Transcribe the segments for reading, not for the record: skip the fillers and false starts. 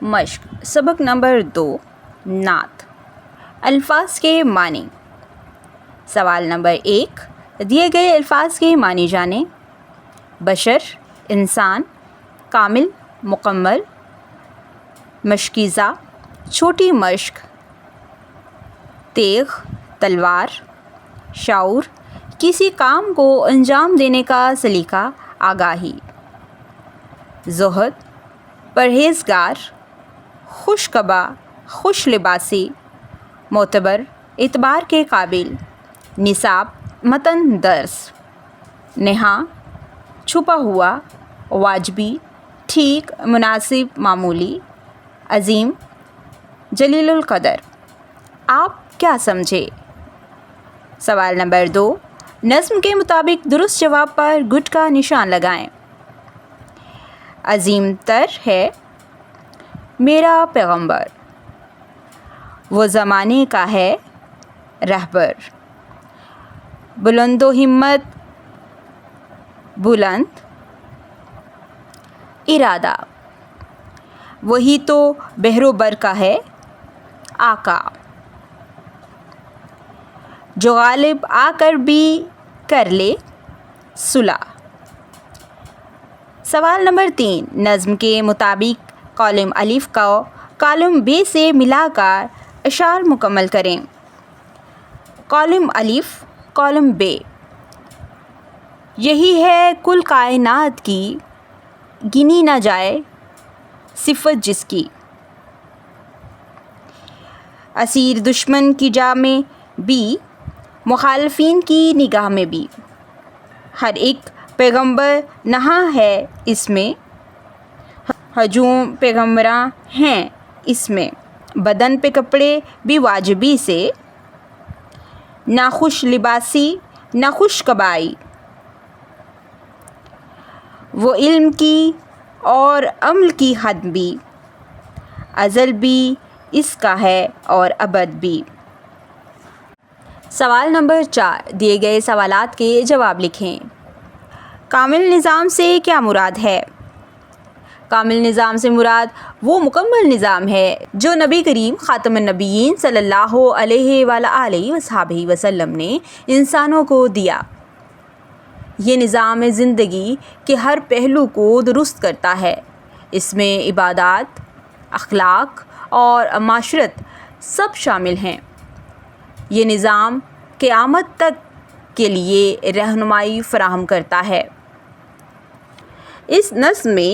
مشق سبق نمبر 2 نعت الفاظ کے معنی۔ سوال نمبر 1، دیے گئے الفاظ کے معنی جانیں۔ بشر انسان، کامل مکمل، مشکیزہ چھوٹی مشق، تیغ تلوار، شعور کسی کام کو انجام دینے کا سلیقہ آگاہی، زہد پرہیزگار، خوشقبا خوش لباسی، معتبر اعتبار کے قابل، نصاب متن درس، نہا چھپا ہوا، واجبی ٹھیک مناسب معمولی، عظیم جلیل القدر۔ آپ کیا سمجھے؟ سوال نمبر 2، نظم کے مطابق درست جواب پر گڈ کا نشان لگائیں۔ عظیم تر ہے میرا پیغمبر، وہ زمانے کا ہے رہبر، بلند و ہمت بلند ارادہ، وہی تو بحر و بر کا ہے آقا، جو غالب آ کر بھی کر لے صلح۔ سوال نمبر 3، نظم کے مطابق کالم الف کو کالم بے سے ملا کر اشعار مکمل کریں۔ کالم الف کالم بے، یہی ہے کل کائنات کی، گنی نہ جائے صفت جس کی، اسیر دشمن کی جا میں بھی، مخالفین کی نگاہ میں بھی، ہر ایک پیغمبر نہاں ہے اس میں، ہجوم پیغمبراں ہیں اس میں، بدن پہ کپڑے بھی واجبی سے، نہ خوش لباسی نہ خوش قبائی، وہ علم کی اور عمل کی حد بھی، ازل بھی اس کا ہے اور ابد بھی۔ سوال نمبر 4، دیے گئے سوالات کے جواب لکھیں۔ کامل نظام سے کیا مراد ہے؟ کامل نظام سے مراد وہ مکمل نظام ہے جو نبی کریم خاتم النبیین صلی اللہ علیہ وآلہ وصحبہ وسلم نے انسانوں کو دیا۔ یہ نظام زندگی کے ہر پہلو کو درست کرتا ہے، اس میں عبادات، اخلاق اور معاشرت سب شامل ہیں۔ یہ نظام قیامت تک کے لیے رہنمائی فراہم کرتا ہے۔ اس نظم میں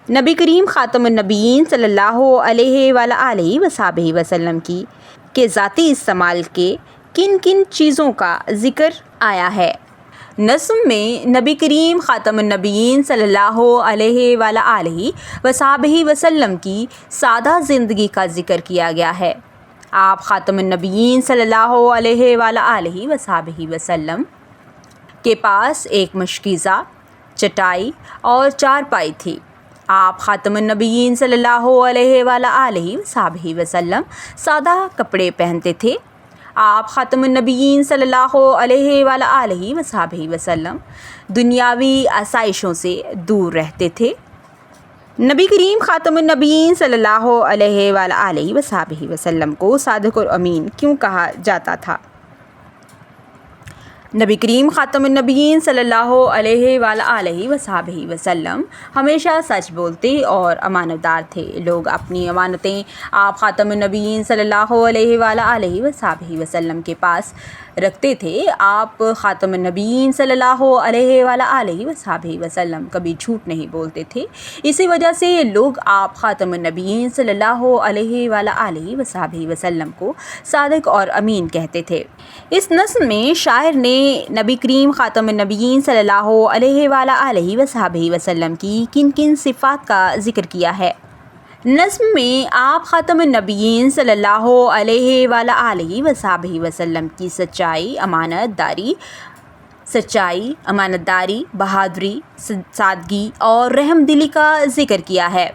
نبی کریم خاتم النبیین صلی اللہ علیہ وآلہ وصحبہ وسلم کے ذاتی استعمال کے کن کن چیزوں کا ذکر آیا ہے؟ نظم میں نبی کریم خاتم النبیین صلی اللہ علیہ وآلہ وصحبہ وسلم کی سادہ زندگی کا ذکر کیا گیا ہے۔ آپ خاتم النبیین صلی اللہ علیہ وآلہ وصحبہ وسلم کے پاس ایک مشکیزہ، چٹائی اور چارپائی تھی۔ آپ خاتم النبیین صلی اللہ علیہ وآلہ وصحبہ وسلم سادہ کپڑے پہنتے تھے۔ آپ خاتم النبیین صلی اللہ علیہ وآلہ وصحبہ وسلم دنیاوی آسائشوں سے دور رہتے تھے۔ نبی کریم خاتم النبیین صلی اللہ علیہ وآلہ وصحبہ وسلم کو صادق اور امین کیوں کہا جاتا تھا؟ نبی کریم خاتم النبیین صلی اللہ علیہ وآلہ وصحبہ وسلم ہمیشہ سچ بولتے اور امانت دار تھے۔ لوگ اپنی امانتیں آپ خاتم النبیین صلی اللہ علیہ وآلہ وصحبہ وسلم کے پاس رکھتے تھے۔ آپ خاتم النبیین صلی اللہ علیہ وآلہ وصحبہ وسلم کبھی جھوٹ نہیں بولتے تھے، اسی وجہ سے لوگ آپ خاتم النبیین صلی اللہ علیہ وآلہ وصحبہ وسلم کو صادق اور امین کہتے تھے۔ اس نظم میں شاعر نے نبی کریم خاتم النبیین صلی اللہ علیہ وآلہ وصحبہ وسلم کی کن کن صفات کا ذکر کیا ہے؟ نظم میں آپ خاتم النبیین صلی اللہ علیہ وآلہ وصحبہ وسلم کی سچائی، امانت داری، بہادری، سادگی اور رحم دلی کا ذکر کیا ہے۔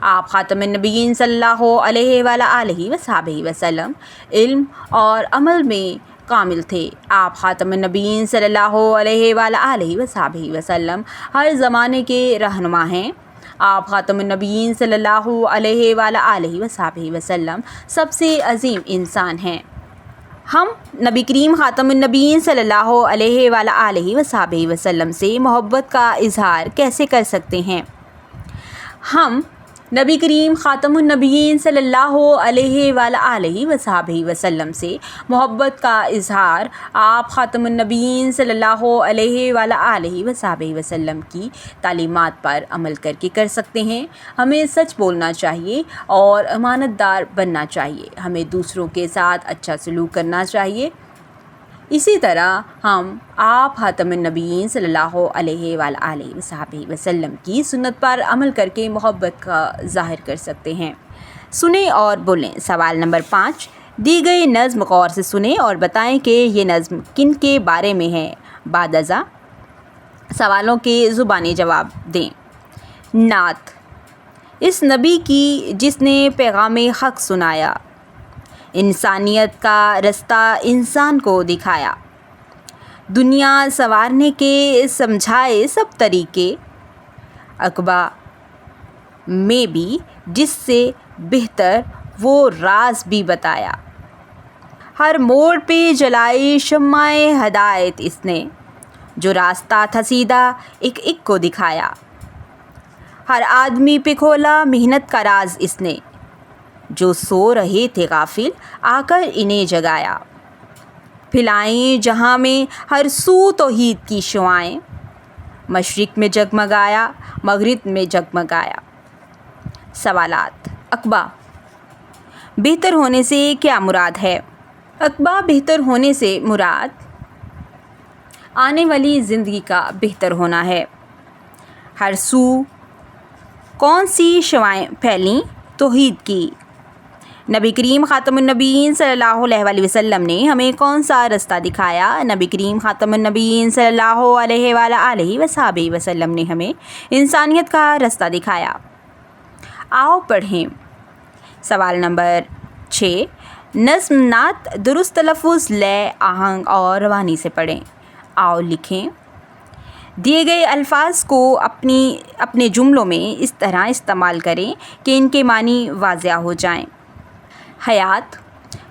آپ خاتم النبیین صلی اللہ علیہ وآلہ وصحبہ وسلم علم اور عمل میں کامل تھے۔ آپ خاتم النبیین صلی اللہ علیہ وآلہ وصحبہ وسلم ہر زمانے کے رہنما ہیں۔ آپ خاتم النبیین صلی اللہ علیہ وآلہ وصحبہ وسلم سب سے عظیم انسان ہیں۔ ہم نبی کریم خاتم النبیین صلی اللہ علیہ وآلہ وصحبہ وسلم سے محبت کا اظہار کیسے کر سکتے ہیں؟ ہم نبی کریم خاتم النبیین صلی اللہ علیہ وآلہ وصحبہ وسلم سے محبت کا اظہار آپ خاتم النبیین صلی اللہ علیہ وآلہ وصحبہ وسلم کی تعلیمات پر عمل کر کے کر سکتے ہیں۔ ہمیں سچ بولنا چاہیے اور امانت دار بننا چاہیے۔ ہمیں دوسروں کے ساتھ اچھا سلوک کرنا چاہیے۔ اسی طرح ہم آپ خاتم النبیین صلی اللہ علیہ وآلہ وصحبہ وسلم کی سنت پر عمل کر کے محبت کا ظاہر کر سکتے ہیں۔ سنیں اور بولیں۔ سوال نمبر 5، دی گئی نظم غور سے سنیں اور بتائیں کہ یہ نظم کن کے بارے میں ہے۔ بعد ازاں سوالوں کے زبانی جواب دیں۔ نعت: اس نبی کی جس نے پیغام حق سنایا، انسانیت کا رستہ انسان کو دکھایا، دنیا سنوارنے کے سمجھائے سب طریقے، عقبہ میں بھی جس سے بہتر وہ راز بھی بتایا، ہر موڑ پہ جلائی شمع ہدایت اس نے، جو راستہ تھا سیدھا ایک ایک کو دکھایا، ہر آدمی پہ کھولا محنت کا راز اس نے، جو سو رہے تھے غافل آ کر انہیں جگایا، پھیلائیں جہاں میں ہر سو توحید کی شعائیں، مشرق میں جگمگایا مغرب میں جگمگایا۔ سوالات: عقبہ: بہتر ہونے سے کیا مراد ہے؟ عقبہ بہتر ہونے سے مراد آنے والی زندگی کا بہتر ہونا ہے۔ ہر سو کون سی شعائیں پھیلیں؟ توحید کی۔ نبی کریم خاتم النبیین صلی اللہ علیہ وسلم نے ہمیں کون سا رستہ دکھایا؟ نبی کریم خاتم النبیین صلی اللہ علیہ وآلہ وصحبہ وسلم نے ہمیں انسانیت کا رستہ دکھایا۔ آؤ پڑھیں۔ سوال نمبر 6، نظم نعت درست تلفظ، لے، آہنگ اور روانی سے پڑھیں۔ آؤ لکھیں۔ دیے گئے الفاظ کو اپنے جملوں میں اس طرح استعمال کریں کہ ان کے معنی واضح ہو جائیں۔ حیات: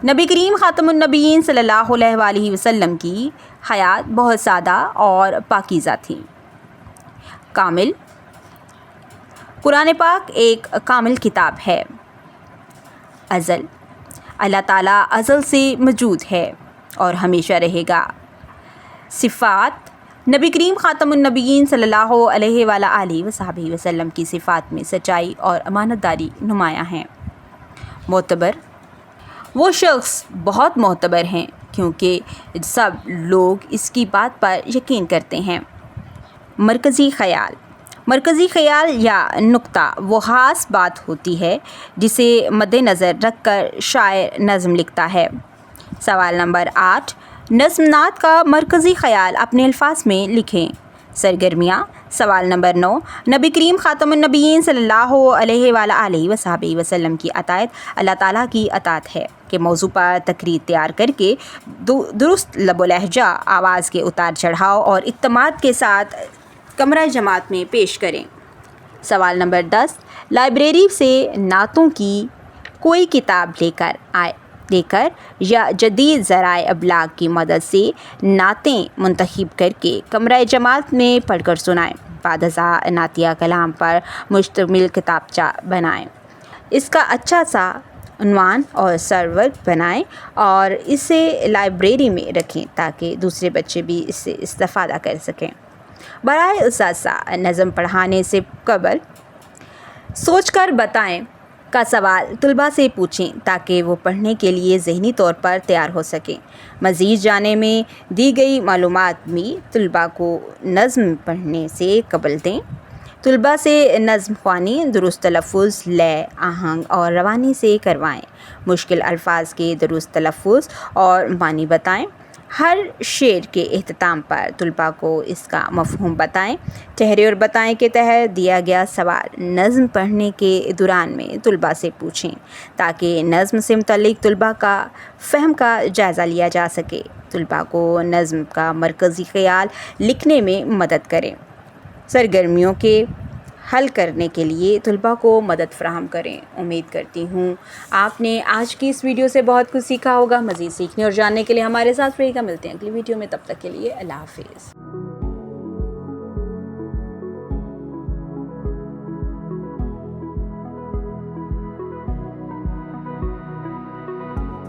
نبی کریم خاتم النبیین صلی اللہ علیہ وآلہ وسلم کی حیات بہت سادہ اور پاکیزہ تھی۔ کامل: قرآن پاک ایک کامل کتاب ہے۔ ازل: اللہ تعالیٰ ازل سے موجود ہے اور ہمیشہ رہے گا۔ صفات: نبی کریم خاتم النبیین صلی اللہ علیہ وآلہ وصحبہ وسلم کی صفات میں سچائی اور امانت داری نمایاں ہیں۔ معتبر: وہ شخص بہت معتبر ہیں کیونکہ سب لوگ اس کی بات پر یقین کرتے ہیں۔ مرکزی خیال: مرکزی خیال یا نکتہ وہ خاص بات ہوتی ہے جسے مد نظر رکھ کر شاعر نظم لکھتا ہے۔ سوال نمبر 8، نظم نعت کا مرکزی خیال اپنے الفاظ میں لکھیں۔ سرگرمیاں: سوال نمبر 9، نبی کریم خاتم النبیین صلی اللہ علیہ وآلہ وصحبہ وسلم کی اطاعت اللہ تعالیٰ کی اطاعت ہے کہ موضوع پر تقریر تیار کر کے درست لب و لہجہ، آواز کے اتار چڑھاؤ اور اعتماد کے ساتھ کمرہ جماعت میں پیش کریں۔ سوال نمبر 10، لائبریری سے نعتوں کی کوئی کتاب لے کر یا جدید ذرائع ابلاغ کی مدد سے نعتیں منتخب کر کے کمرہ جماعت میں پڑھ کر سنائیں۔ بعد ازاں نعتیہ کلام پر مشتمل کتابچہ بنائیں، اس کا اچھا سا عنوان اور سرورق بنائیں اور اسے لائبریری میں رکھیں تاکہ دوسرے بچے بھی اس سے استفادہ کر سکیں۔ برائے اساتذہ، نظم پڑھانے سے قبل سوچ کر بتائیں کا سوال طلباء سے پوچھیں تاکہ وہ پڑھنے کے لیے ذہنی طور پر تیار ہو سکیں۔ مزید جاننے میں دی گئی معلومات بھی طلباء کو نظم پڑھنے سے قبل دیں۔ طلباء سے نظم خوانی درست تلفظ، لے، آہنگ اور روانی سے کروائیں۔ مشکل الفاظ کے درست تلفظ اور معنی بتائیں۔ ہر شعر کے اختتام پر طلباء کو اس کا مفہوم بتائیں۔ ٹھہرے اور بتائیں کے تحت دیا گیا سوال نظم پڑھنے کے دوران میں طلباء سے پوچھیں تاکہ نظم سے متعلق طلباء کا فہم کا جائزہ لیا جا سکے۔ طلباء کو نظم کا مرکزی خیال لکھنے میں مدد کریں۔ سرگرمیوں کے حل کرنے کے لیے طلباء کو مدد فراہم کریں۔ امید کرتی ہوں آپ نے آج کی اس ویڈیو سے بہت کچھ سیکھا ہوگا۔ مزید سیکھنے اور جاننے کے لیے ہمارے ساتھ رہیے گا۔ ملتے ہیں اگلی ویڈیو میں، تب تک کے لیے اللہ حافظ۔